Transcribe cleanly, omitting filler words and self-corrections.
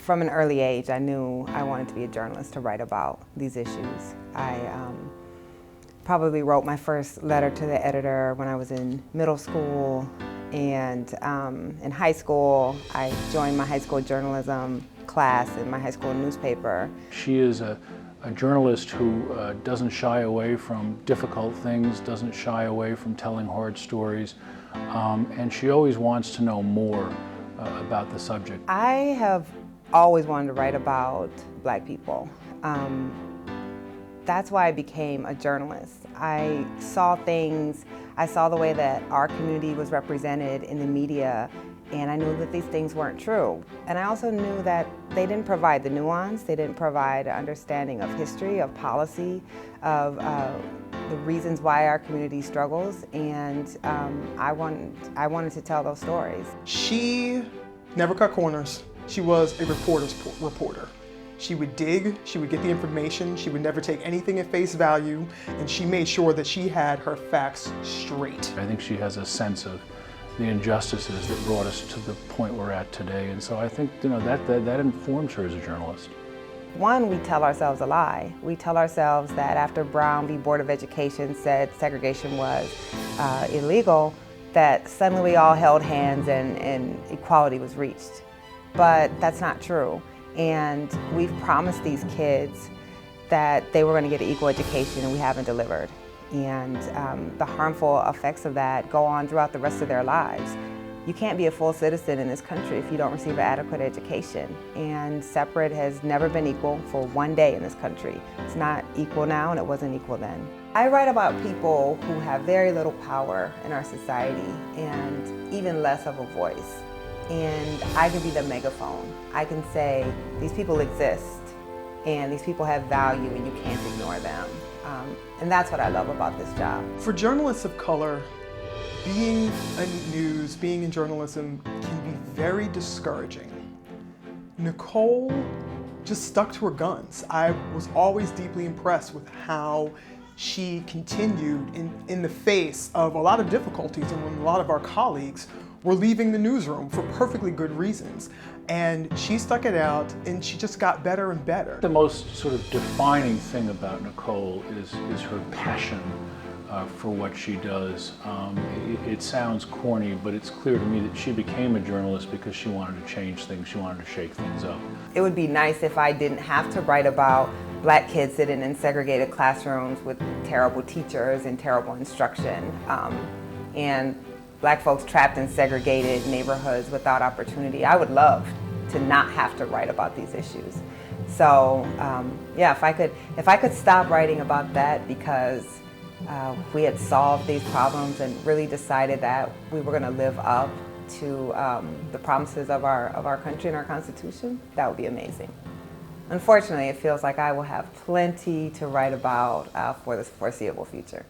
From an early age, I knew I wanted to be a journalist to write about these issues. I probably wrote my first letter to the editor when I was in middle school, and in high school, I joined my high school journalism class in my high school newspaper. She is a journalist who doesn't shy away from difficult things, doesn't shy away from telling hard stories, and she always wants to know more about the subject. I have always wanted to write about Black people. That's why I became a journalist. I saw things, I saw the way that our community was represented in the media, and I knew that these things weren't true. And I also knew that they didn't provide the nuance, they didn't provide an understanding of history, of policy, of the reasons why our community struggles, and I wanted to tell those stories. She never cut corners. She was a reporter's reporter. She would dig, she would get the information, she would never take anything at face value, and she made sure that she had her facts straight. I think she has a sense of the injustices that brought us to the point we're at today, and so I think that informs her as a journalist. One, we tell ourselves a lie. We tell ourselves that after Brown v. Board of Education said segregation was illegal, that suddenly we all held hands and equality was reached. But that's not true. And we've promised these kids that they were going to get an equal education, and we haven't delivered. And the harmful effects of that go on throughout the rest of their lives. You can't be a full citizen in this country if you don't receive an adequate education. And separate has never been equal for one day in this country. It's not equal now, and it wasn't equal then. I write about people who have very little power in our society and even less of a voice. And I can be the megaphone. I can say, these people exist, and these people have value, and you can't ignore them. And that's what I love about this job. For journalists of color, being in news, being in journalism can be very discouraging. Nikole just stuck to her guns. I was always deeply impressed with how she continued in the face of a lot of difficulties, and when a lot of our colleagues were leaving the newsroom for perfectly good reasons. And she stuck it out, and she just got better and better. The most sort of defining thing about Nikole is her passion for what she does. It sounds corny, but it's clear to me that she became a journalist because she wanted to change things, she wanted to shake things up. It would be nice if I didn't have to write about Black kids sitting in segregated classrooms with terrible teachers and terrible instruction, and Black folks trapped in segregated neighborhoods without opportunity. I would love to not have to write about these issues. So yeah, if I could stop writing about that because we had solved these problems and really decided that we were going to live up to the promises of our country and our Constitution, that would be amazing. Unfortunately, it feels like I will have plenty to write about for the foreseeable future.